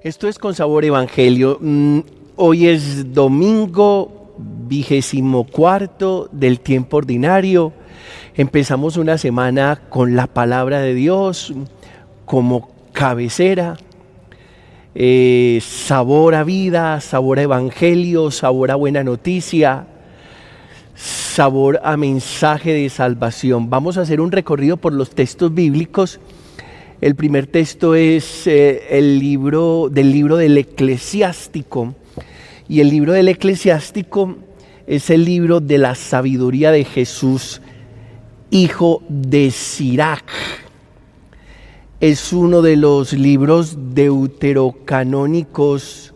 Esto es Con Sabor Evangelio. Hoy es domingo 24 del tiempo ordinario. Empezamos una semana con la palabra de Dios como cabecera. Sabor a vida, sabor a evangelio, sabor a buena noticia, sabor a mensaje de salvación. Vamos a hacer un recorrido por los textos bíblicos. El primer texto es del libro del Eclesiástico. Y el libro del Eclesiástico es el libro de la sabiduría de Jesús, hijo de Sirac. Es uno de los libros deuterocanónicos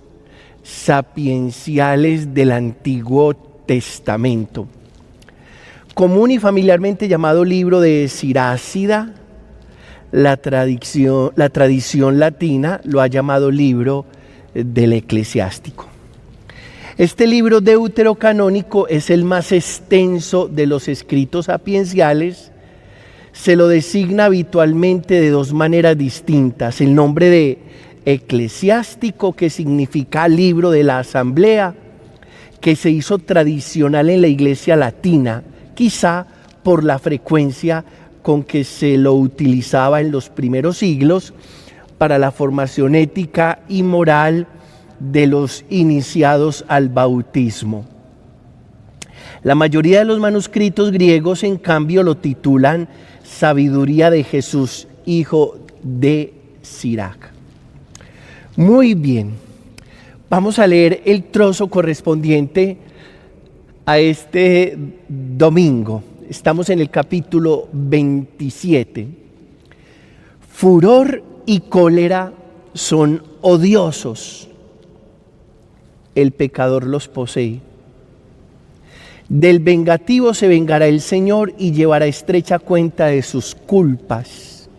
sapienciales del Antiguo Testamento. Común y familiarmente llamado libro de Sirácida, la tradición latina lo ha llamado libro del Eclesiástico. Este libro deuterocanónico es el más extenso de los escritos sapienciales. Se lo designa habitualmente de dos maneras distintas: el nombre de eclesiástico, que significa libro de la asamblea, que se hizo tradicional en la iglesia latina, quizá por la frecuencia con que se lo utilizaba en los primeros siglos para la formación ética y moral de los iniciados al bautismo. La mayoría de los manuscritos griegos, en cambio, lo titulan Sabiduría de Jesús, hijo de Sirac. Muy bien, vamos a leer el trozo correspondiente a este domingo. Estamos en el capítulo 27. Furor y cólera son odiosos. El pecador los posee. Del vengativo se vengará el Señor y llevará estrecha cuenta de sus culpas.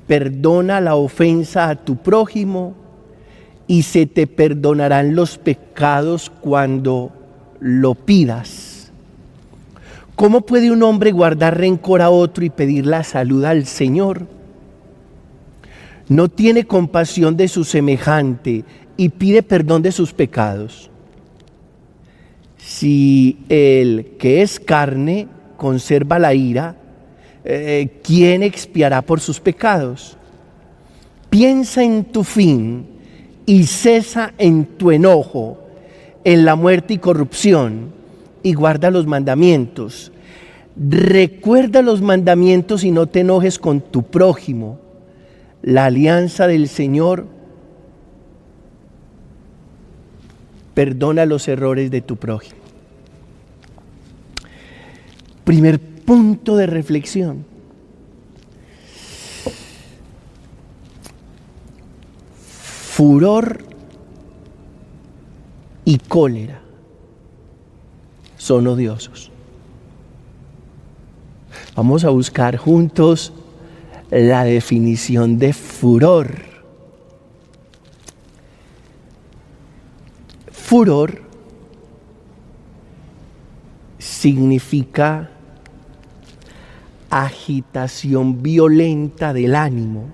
Perdona la ofensa a tu prójimo y se te perdonarán los pecados cuando lo pidas. ¿Cómo puede un hombre guardar rencor a otro y pedir la salud al Señor? No tiene compasión de su semejante y pide perdón de sus pecados. Si el que es carne conserva la ira, ¿quién expiará por sus pecados? Piensa en tu fin y cesa en tu enojo, en la muerte y corrupción, y guarda los mandamientos. Recuerda los mandamientos y no te enojes con tu prójimo. La alianza del Señor perdona los errores de tu prójimo. Primer punto de reflexión. Furor y cólera son odiosos. Vamos a buscar juntos la definición de furor. Furor significa agitación violenta del ánimo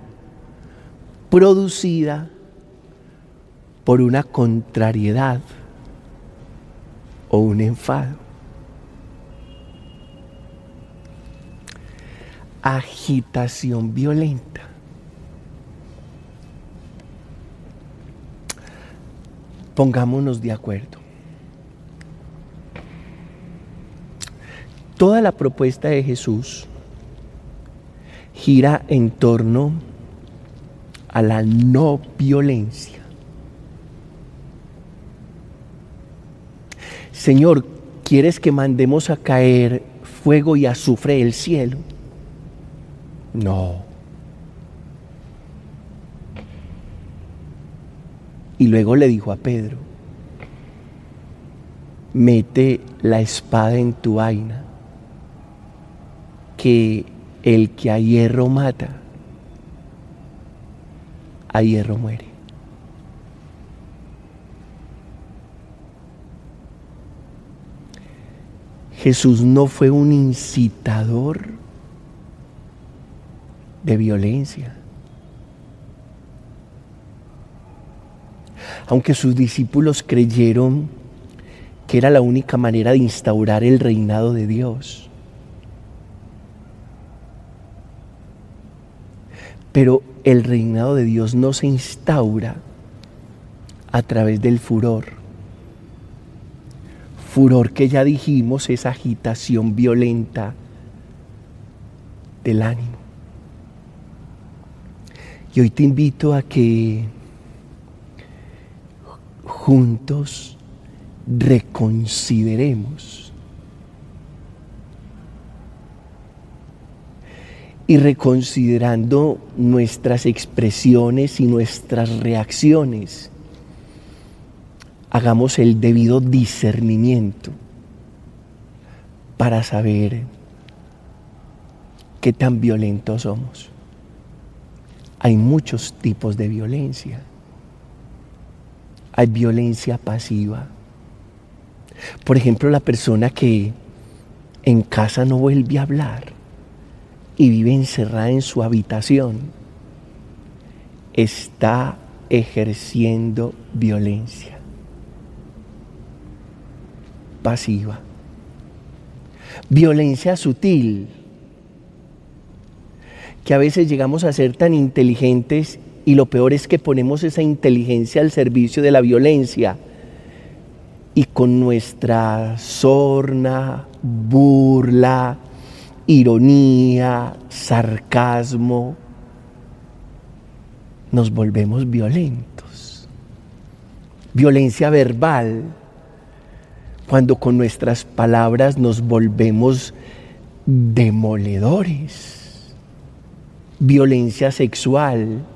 producida por una contrariedad o un enfado. Agitación violenta. Pongámonos de acuerdo. Toda la propuesta de Jesús gira en torno a la no violencia. Señor, ¿quieres que mandemos a caer fuego y azufre del cielo? No. Y luego le dijo a Pedro: mete la espada en tu vaina, que el que a hierro mata, a hierro muere. Jesús no fue un incitador de violencia. aunque sus discípulos creyeron que era la única manera de instaurar el reinado de Dios. Pero el reinado de Dios no se instaura a través del furor. Furor, que ya dijimos, es agitación violenta del ánimo. Y hoy te invito a que juntos reconsideremos y, reconsiderando nuestras expresiones y nuestras reacciones, hagamos el debido discernimiento para saber qué tan violentos somos. Hay muchos tipos de violencia. Hay violencia pasiva. Por ejemplo, la persona que en casa no vuelve a hablar y vive encerrada en su habitación, está ejerciendo violencia pasiva. Violencia sutil, que a veces llegamos a ser tan inteligentes y lo peor es que ponemos esa inteligencia al servicio de la violencia y con nuestra sorna, burla, ironía, sarcasmo, nos volvemos violentos. Violencia verbal, cuando con nuestras palabras nos volvemos demoledores. Violencia sexual,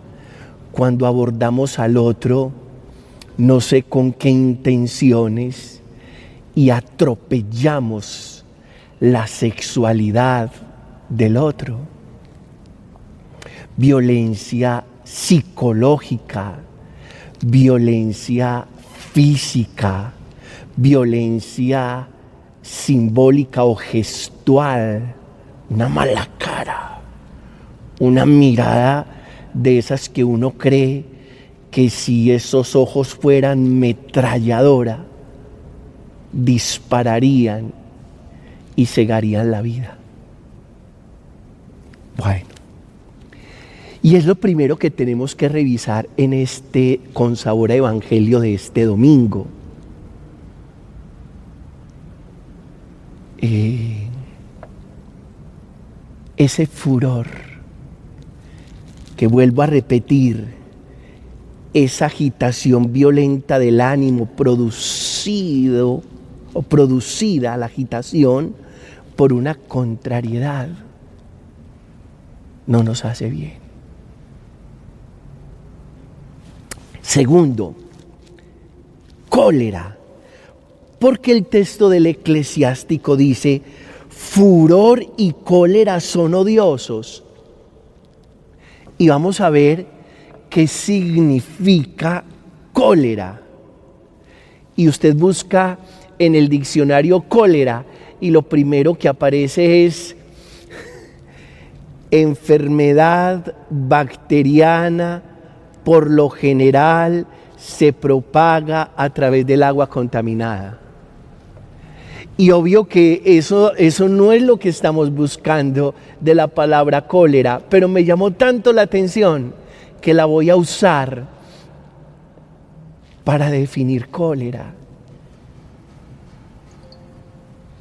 cuando abordamos al otro, no sé con qué intenciones, y atropellamos la sexualidad del otro. Violencia psicológica, violencia física, violencia simbólica o gestual, una mala cara, una mirada de esas que uno cree que si esos ojos fueran metralladora, dispararían y cegarían la vida. Bueno, y es lo primero que tenemos que revisar en este Con Sabor a Evangelio de este domingo. Ese furor, que vuelvo a repetir, esa agitación violenta del ánimo producida la agitación por una contrariedad, no nos hace bien. Segundo, cólera, porque el texto del Eclesiástico dice: furor y cólera son odiosos. Y vamos a ver qué significa cólera. Y usted busca en el diccionario cólera y lo primero que aparece es enfermedad bacteriana, por lo general se propaga a través del agua contaminada. Y obvio que eso no es lo que estamos buscando de la palabra cólera, pero me llamó tanto la atención que la voy a usar para definir cólera.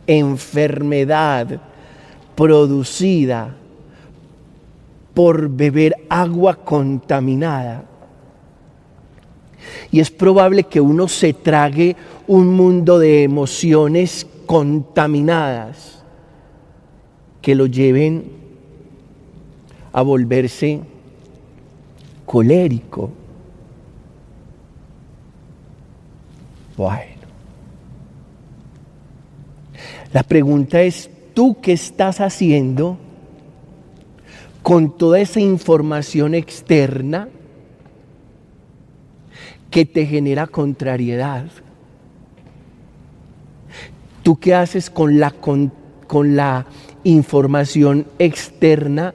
Enfermedad producida por beber agua contaminada. Y es probable que uno se trague un mundo de emociones contaminadas que lo lleven a volverse colérico. Bueno, la pregunta es: ¿tú qué estás haciendo con toda esa información externa que te genera contrariedad? ¿Tú qué haces con la información externa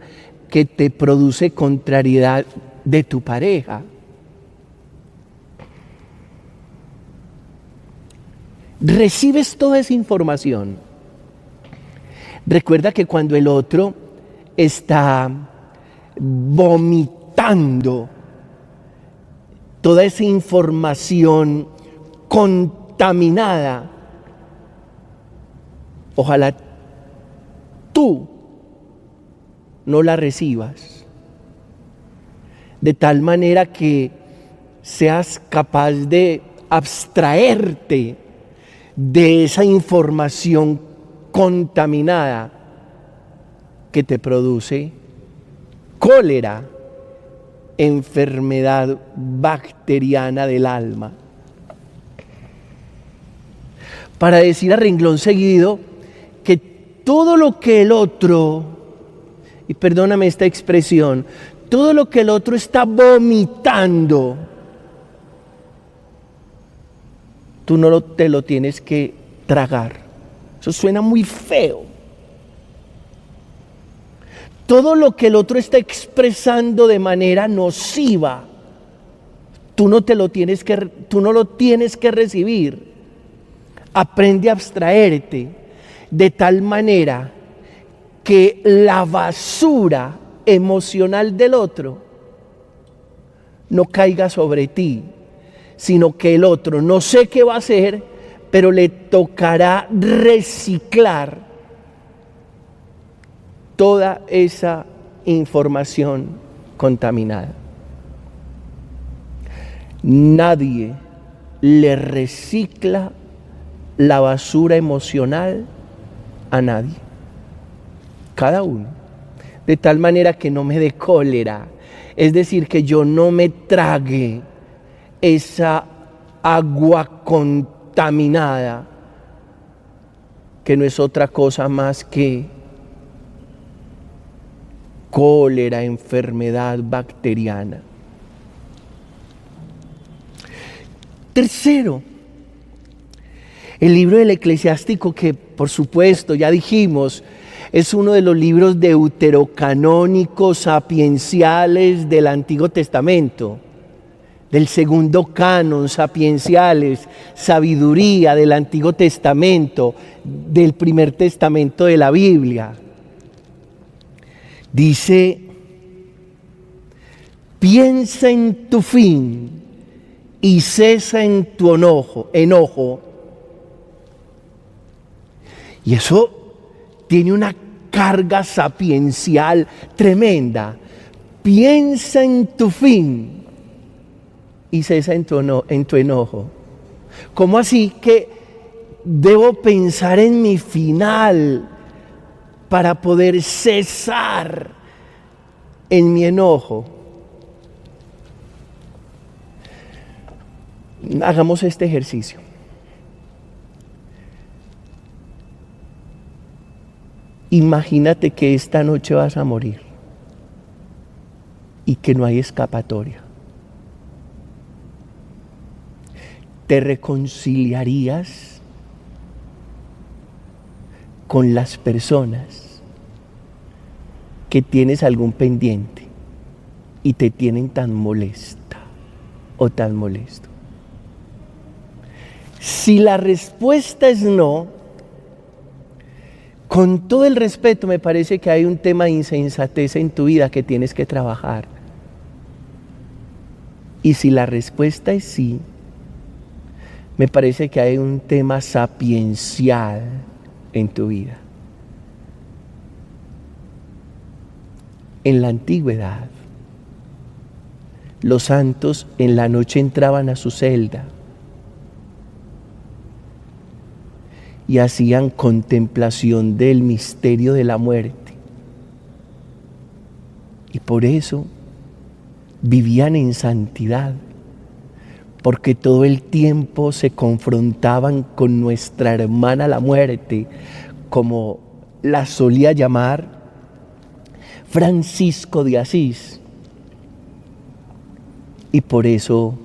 que te produce contrariedad de tu pareja? recibes toda esa información. Recuerda que cuando el otro está vomitando toda esa información contaminada, ojalá tú no la recibas, de tal manera que seas capaz de abstraerte de esa información contaminada que te produce cólera, enfermedad bacteriana del alma. Para decir a renglón seguido que todo lo que el otro, y perdóname esta expresión, todo lo que el otro está vomitando, tú no te lo tienes que tragar. Eso suena muy feo. Todo lo que el otro está expresando de manera nociva, tú no lo tienes que recibir. Aprende a abstraerte de tal manera que la basura emocional del otro no caiga sobre ti, sino que el otro no sé qué va a hacer, pero le tocará reciclar toda esa información contaminada. Nadie le recicla la basura emocional a nadie. Cada uno. De tal manera que no me dé cólera. Es decir, que yo no me trague esa agua contaminada, que no es otra cosa más que cólera, enfermedad bacteriana. Tercero, el libro del Eclesiástico, que por supuesto ya dijimos, es uno de los libros deuterocanónicos sapienciales del Antiguo Testamento, del segundo canon sapienciales, sabiduría del Antiguo Testamento, del primer testamento de la Biblia. Dice, piensa en tu fin y cesa en tu enojo. Y eso tiene una carga sapiencial tremenda. Piensa en tu fin y cesa en tu enojo. ¿Cómo así que debo pensar en mi final para poder cesar en mi enojo? Hagamos este ejercicio. Imagínate que esta noche vas a morir y que no hay escapatoria. ¿Te reconciliarías con las personas que tienes algún pendiente y te tienen tan molesta o tan molesto? Si la respuesta es no, con todo el respeto, me parece que hay un tema de insensatez en tu vida que tienes que trabajar. Y si la respuesta es sí, me parece que hay un tema sapiencial en tu vida. En la antigüedad, los santos en la noche entraban a su celda y hacían contemplación del misterio de la muerte. Y por eso vivían en santidad, porque todo el tiempo se confrontaban con nuestra hermana la muerte, como la solía llamar Francisco de Asís. Y por eso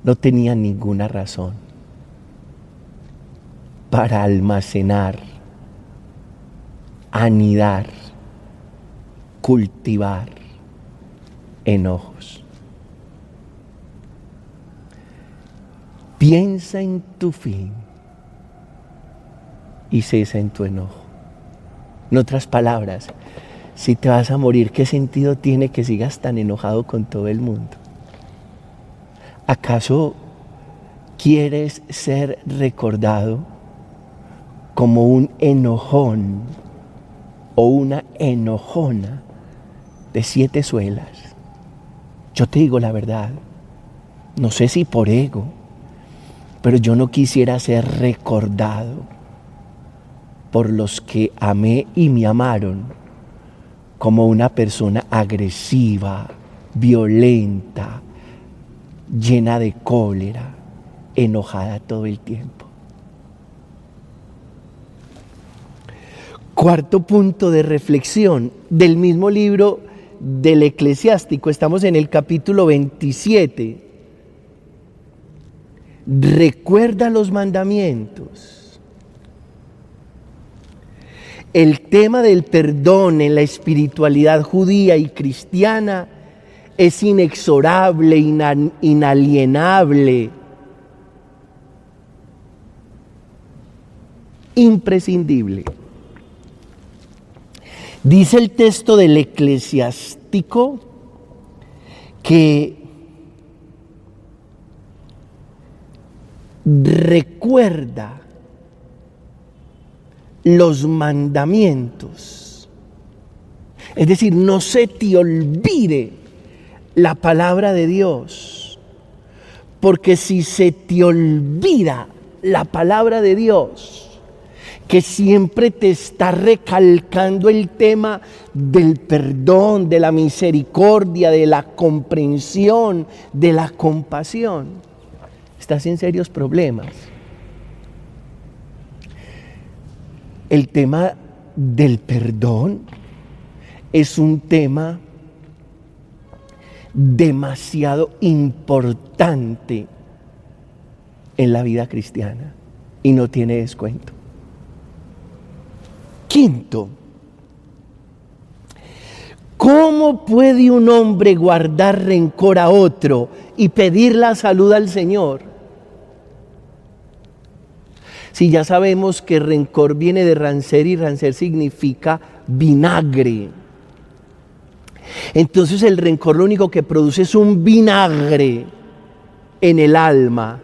no tenían ninguna razón para almacenar, anidar, cultivar enojos. Piensa en tu fin y cesa en tu enojo. En otras palabras, si te vas a morir, ¿qué sentido tiene que sigas tan enojado con todo el mundo? ¿Acaso quieres ser recordado como un enojón o una enojona de 7 suelas? Yo te digo la verdad, no sé si por ego, pero yo no quisiera ser recordado por los que amé y me amaron como una persona agresiva, violenta, llena de cólera, enojada todo el tiempo. Cuarto punto de reflexión del mismo libro del Eclesiástico, estamos en el capítulo 27. Recuerda los mandamientos. El tema del perdón en la espiritualidad judía y cristiana es inexorable, inalienable, imprescindible. Dice el texto del Eclesiástico que recuerda los mandamientos. Es decir, no se te olvide la palabra de Dios, porque si se te olvida la palabra de Dios, que siempre te está recalcando el tema del perdón, de la misericordia, de la comprensión, de la compasión, estás en serios problemas. El tema del perdón es un tema demasiado importante en la vida cristiana y no tiene descuento. Quinto, ¿cómo puede un hombre guardar rencor a otro y pedir la salud al Señor? Si ya sabemos que rencor viene de rancer y rancer significa vinagre. Entonces el rencor lo único que produce es un vinagre en el alma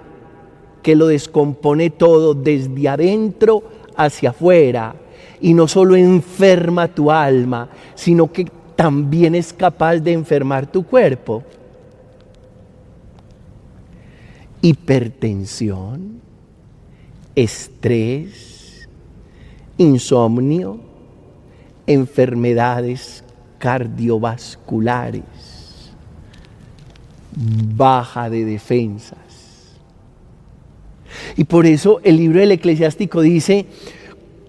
que lo descompone todo desde adentro hacia afuera. Y no solo enferma tu alma, sino que también es capaz de enfermar tu cuerpo. Hipertensión, estrés, insomnio, enfermedades cardiovasculares, baja de defensas. Y por eso el libro del Eclesiástico dice: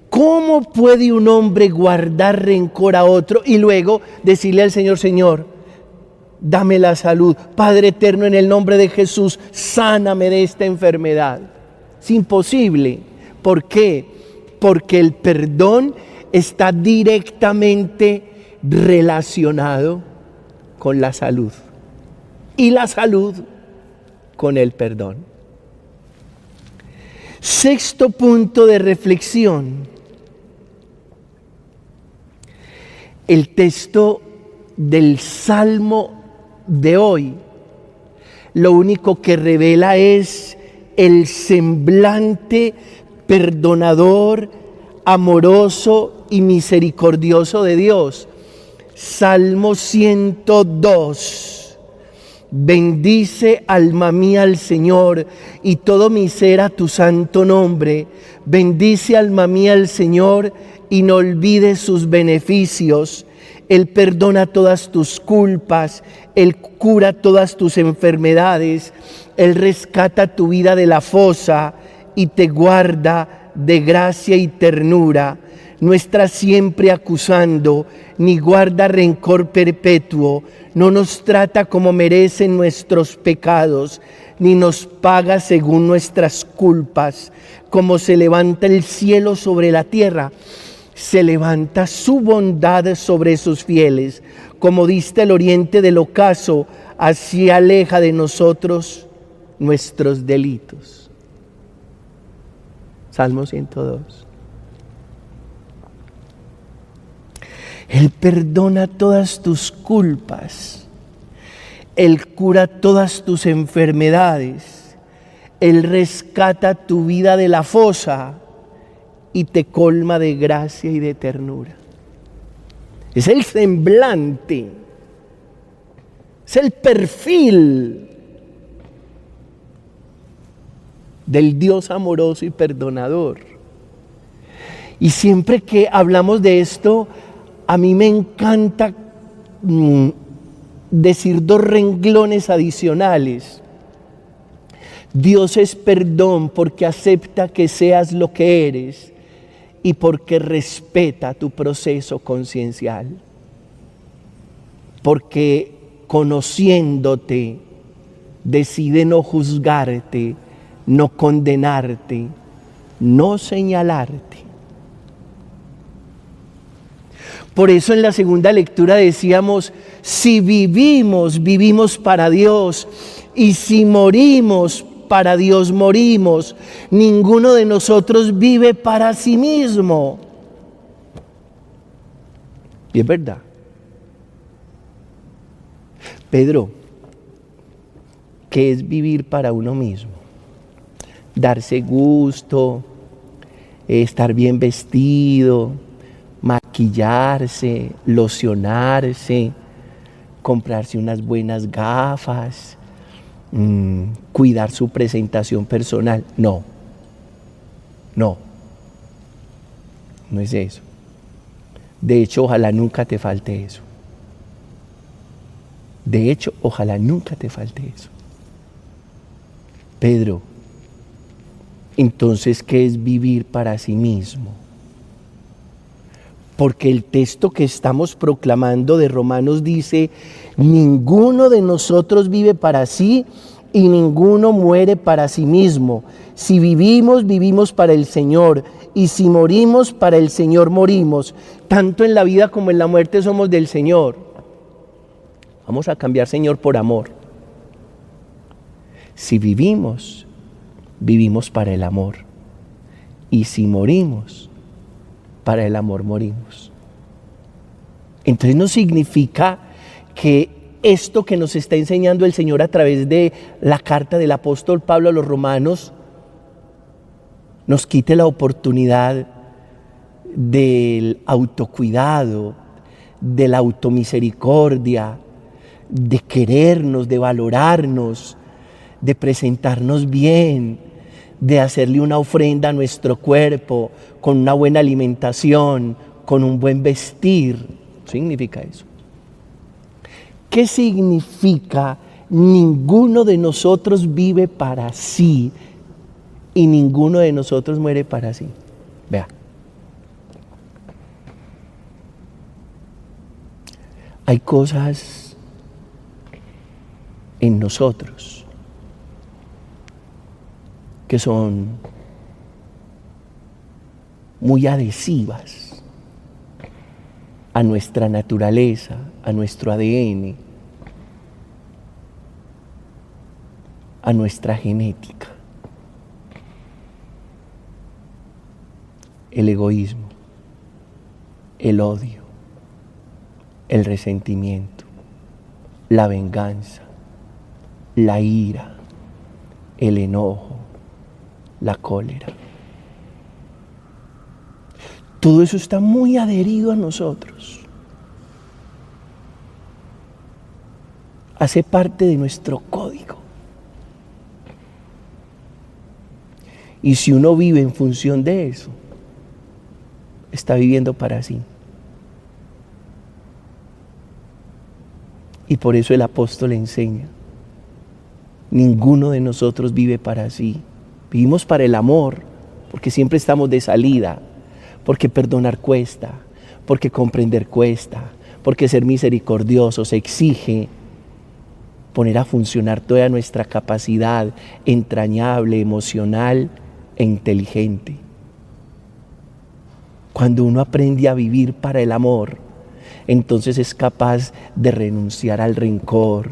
¿cómo puede un hombre guardar rencor a otro y luego decirle al Señor: Señor, dame la salud, Padre eterno, en el nombre de Jesús, sáname de esta enfermedad? Es imposible. ¿Por qué? Porque el perdón está directamente relacionado con la salud y la salud con el perdón. Sexto punto de reflexión. El texto del Salmo de hoy lo único que revela es el semblante perdonador, amoroso y misericordioso de Dios. Salmo 102. Bendice, alma mía, al Señor, y todo mi ser a tu santo nombre. Bendice, alma mía, al Señor, y no olvides sus beneficios. Él perdona todas tus culpas, Él cura todas tus enfermedades, Él rescata tu vida de la fosa y te guarda de gracia y ternura. No está siempre acusando, ni guarda rencor perpetuo. No nos trata como merecen nuestros pecados, ni nos paga según nuestras culpas. Como se levanta el cielo sobre la tierra, se levanta su bondad sobre sus fieles. Como dista el oriente del ocaso, así aleja de nosotros nuestros delitos. Salmo 102. Él perdona todas tus culpas. Él cura todas tus enfermedades. Él rescata tu vida de la fosa y te colma de gracia y de ternura. Es el semblante, es el perfil del Dios amoroso y perdonador. Y siempre que hablamos de esto, a mí me encanta decir dos renglones adicionales. Dios es perdón porque acepta que seas lo que eres y porque respeta tu proceso conciencial. Porque conociéndote, decide no juzgarte, no condenarte, no señalarte. Por eso en la segunda lectura decíamos, si vivimos, vivimos para Dios, y si morimos, para Dios morimos. Ninguno de nosotros vive para sí mismo. Y es verdad. Pedro, ¿qué es vivir para uno mismo? Darse gusto, estar bien vestido, maquillarse, locionarse, comprarse unas buenas gafas, cuidar su presentación personal. No es eso. De hecho, ojalá nunca te falte eso. Pedro, entonces, ¿qué es vivir para sí mismo? Porque el texto que estamos proclamando de Romanos dice, ninguno de nosotros vive para sí y ninguno muere para sí mismo. Si vivimos, vivimos para el Señor, y si morimos, para el Señor morimos. Tanto en la vida como en la muerte somos del Señor. Vamos a cambiar Señor por amor. Si vivimos, vivimos para el amor. Y si morimos, para el amor morimos. Entonces no significa que esto que nos está enseñando el Señor a través de la carta del apóstol Pablo a los romanos nos quite la oportunidad del autocuidado, de la automisericordia, de querernos, de valorarnos, de presentarnos bien, de hacerle una ofrenda a nuestro cuerpo con una buena alimentación, con un buen vestir. Significa eso. ¿Qué significa? Ninguno de nosotros vive para sí y ninguno de nosotros muere para sí. Vea. Hay cosas en nosotros que son muy adhesivas a nuestra naturaleza, a nuestro ADN, a nuestra genética. El egoísmo, el odio, el resentimiento, la venganza, la ira, el enojo, la cólera. Todo eso está muy adherido a nosotros. Hace parte de nuestro código. Y si uno vive en función de eso, está viviendo para sí. Y por eso el apóstol enseña, ninguno de nosotros vive para sí. Vivimos para el amor, porque siempre estamos de salida, porque perdonar cuesta, porque comprender cuesta, porque ser misericordiosos exige poner a funcionar toda nuestra capacidad entrañable, emocional e inteligente. Cuando uno aprende a vivir para el amor, entonces es capaz de renunciar al rencor,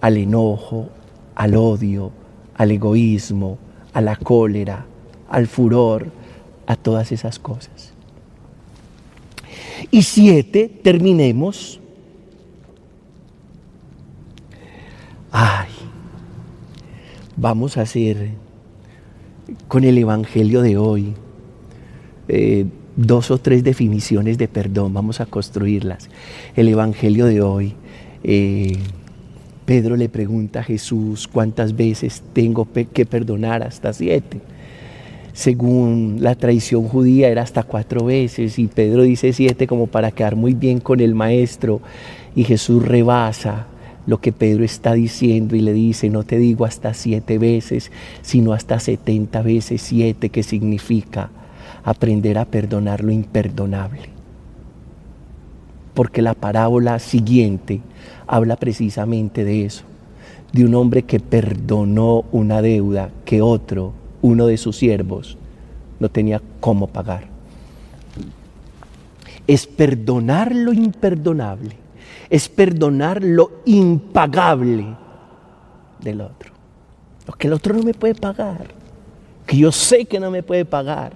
al enojo, al odio, al egoísmo, a la cólera, al furor, a todas esas cosas. Y 7, terminemos. Vamos a hacer con el Evangelio de hoy 2 o 3 definiciones de perdón, vamos a construirlas. El Evangelio de hoy, Pedro le pregunta a Jesús cuántas veces tengo que perdonar, hasta 7. Según la tradición judía era hasta 4 veces y Pedro dice 7 como para quedar muy bien con el maestro, y Jesús rebasa lo que Pedro está diciendo y le dice: no te digo hasta 7 veces, sino hasta 70 veces 7, que significa aprender a perdonar lo imperdonable. Porque la parábola siguiente habla precisamente de eso, de un hombre que perdonó una deuda que uno de sus siervos, no tenía cómo pagar. Es perdonar lo imperdonable, es perdonar lo impagable del otro. Lo que el otro no me puede pagar, que yo sé que no me puede pagar,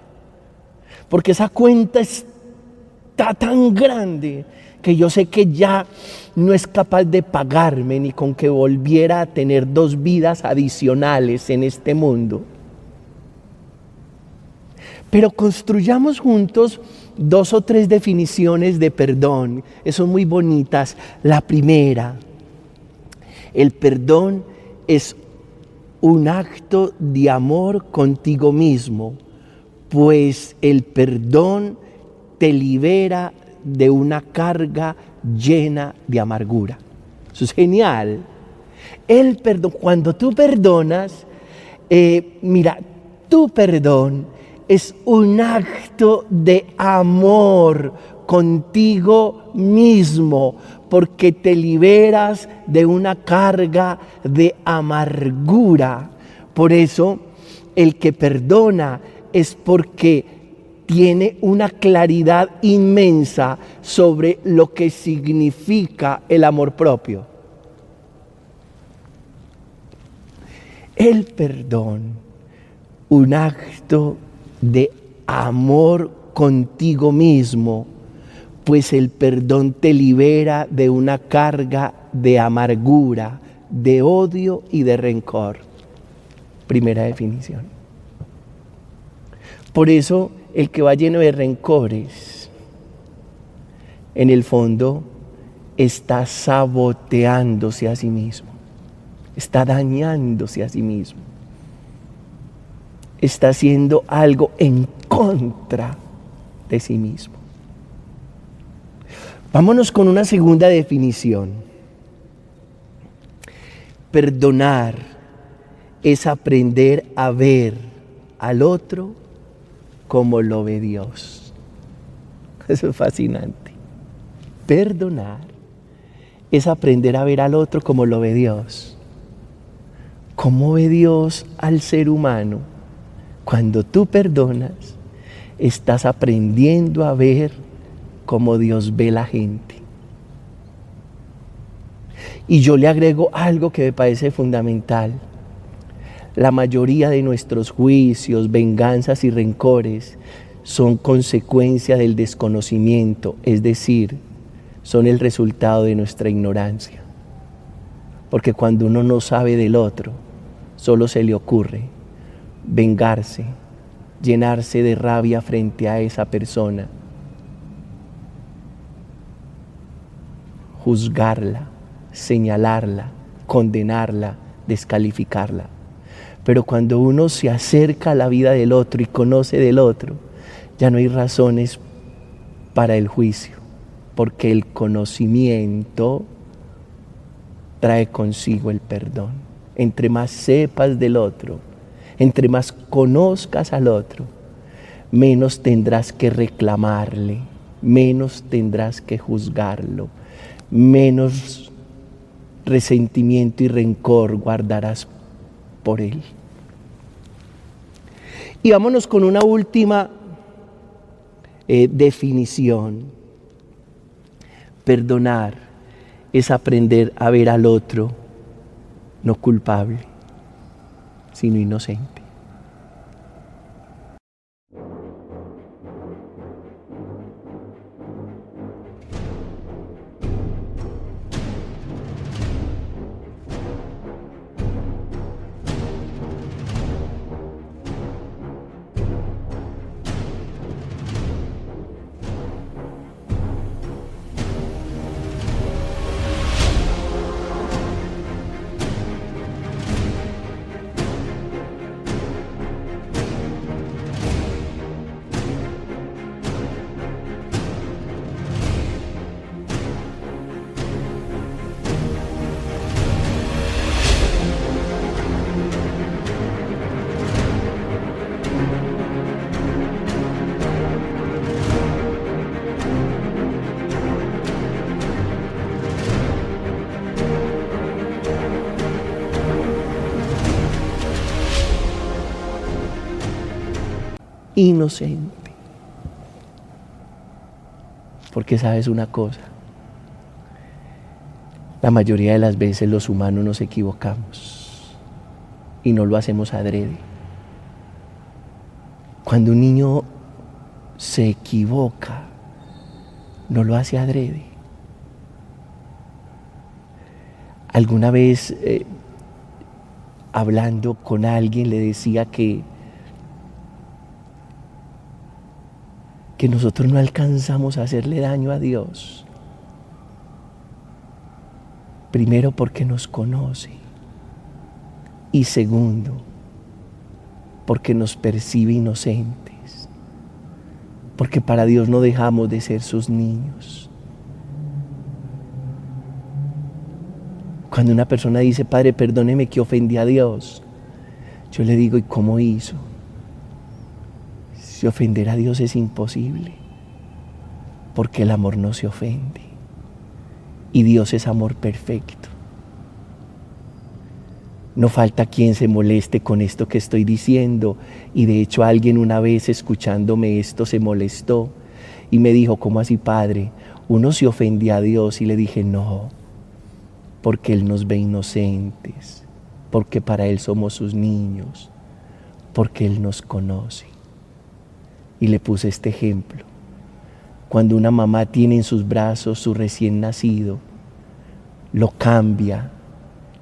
porque esa cuenta está tan grande que yo sé que ya no es capaz de pagarme ni con que volviera a tener 2 vidas adicionales en este mundo. Pero construyamos juntos 2 o 3 definiciones de perdón. Son muy bonitas. La primera: el perdón es un acto de amor contigo mismo, pues el perdón te libera de una carga llena de amargura. Eso es genial. El perdón, cuando tú perdonas, tu perdón es un acto de amor contigo mismo, porque te liberas de una carga de amargura. Por eso, el que perdona es porque tiene una claridad inmensa sobre lo que significa el amor propio. El perdón, un acto de amor contigo mismo, pues el perdón te libera de una carga de amargura, de odio y de rencor. Primera definición. Por eso, el que va lleno de rencores, en el fondo, está saboteándose a sí mismo, está dañándose a sí mismo, está haciendo algo en contra de sí mismo. Vámonos con una segunda definición. Perdonar es aprender a ver al otro como lo ve Dios. Eso es fascinante. Perdonar es aprender a ver al otro como lo ve Dios. ¿Cómo ve Dios al ser humano? Cuando tú perdonas, estás aprendiendo a ver cómo Dios ve la gente. Y yo le agrego algo que me parece fundamental. La mayoría de nuestros juicios, venganzas y rencores son consecuencia del desconocimiento, es decir, son el resultado de nuestra ignorancia. Porque cuando uno no sabe del otro, solo se le ocurre vengarse, llenarse de rabia frente a esa persona, juzgarla, señalarla, condenarla, descalificarla. Pero cuando uno se acerca a la vida del otro y conoce del otro, ya no hay razones para el juicio, porque el conocimiento trae consigo el perdón. Entre más sepas del otro, entre más conozcas al otro, menos tendrás que reclamarle, menos tendrás que juzgarlo, menos resentimiento y rencor guardarás por él. Y vámonos con una última definición. Perdonar es aprender a ver al otro no culpable, sino inocente. Inocente. Porque sabes una cosa, la mayoría de las veces los humanos nos equivocamos y no lo hacemos adrede. Cuando un niño se equivoca, no lo hace adrede. Alguna vez hablando con alguien le decía que nosotros no alcanzamos a hacerle daño a Dios. Primero porque nos conoce y segundo porque nos percibe inocentes, porque para Dios no dejamos de ser sus niños. Cuando una persona dice, Padre, perdóneme que ofendí a Dios, yo le digo, ¿y cómo hizo? Si ofender a Dios es imposible, porque el amor no se ofende y Dios es amor perfecto. No falta quien se moleste con esto que estoy diciendo, y de hecho alguien una vez escuchándome esto se molestó y me dijo, ¿cómo así, Padre? Uno se ofendía a Dios, y le dije, no, porque Él nos ve inocentes, porque para Él somos sus niños, porque Él nos conoce. Y le puse este ejemplo. Cuando una mamá tiene en sus brazos su recién nacido, lo cambia,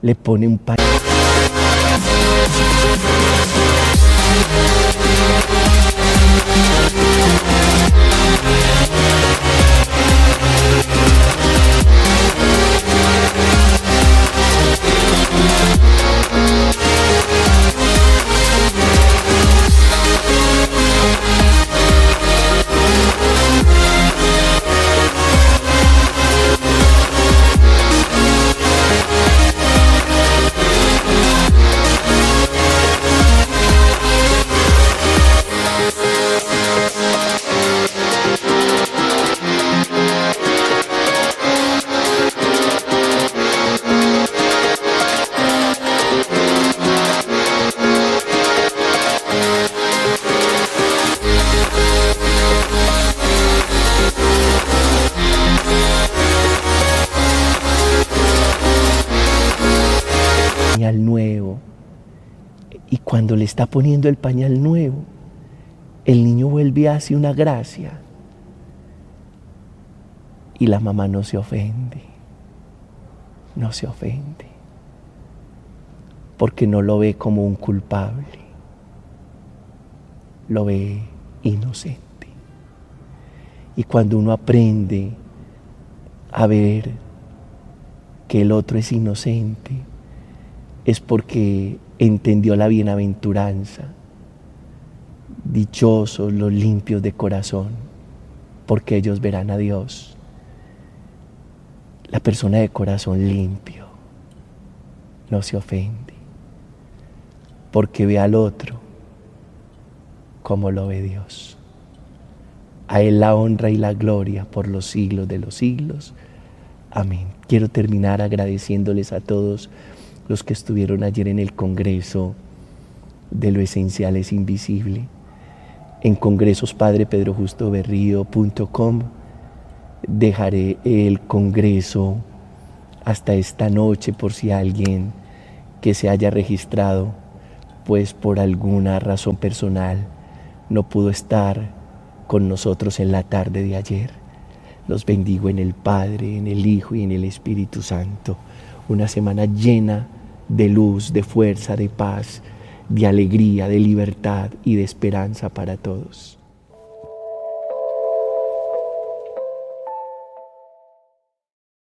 le pone un pañal. Pañal nuevo, y cuando le está poniendo el pañal nuevo, el niño vuelve y hace una gracia y la mamá no se ofende, porque no lo ve como un culpable, lo ve inocente. Y cuando uno aprende a ver que el otro es inocente, es porque entendió la bienaventuranza. Dichosos los limpios de corazón, porque ellos verán a Dios. La persona de corazón limpio no se ofende, porque ve al otro como lo ve Dios. A Él la honra y la gloria por los siglos de los siglos. Amén. Quiero terminar agradeciéndoles a todos los que estuvieron ayer en el Congreso de Lo Esencial es Invisible, en congresospadrepedrojustoberrio.com. Dejaré el congreso hasta esta noche por si alguien que se haya registrado pues por alguna razón personal no pudo estar con nosotros en la tarde de ayer. Los bendigo en el Padre, en el Hijo y en el Espíritu Santo. Una semana llena de luz, de fuerza, de paz, de alegría, de libertad y de esperanza para todos.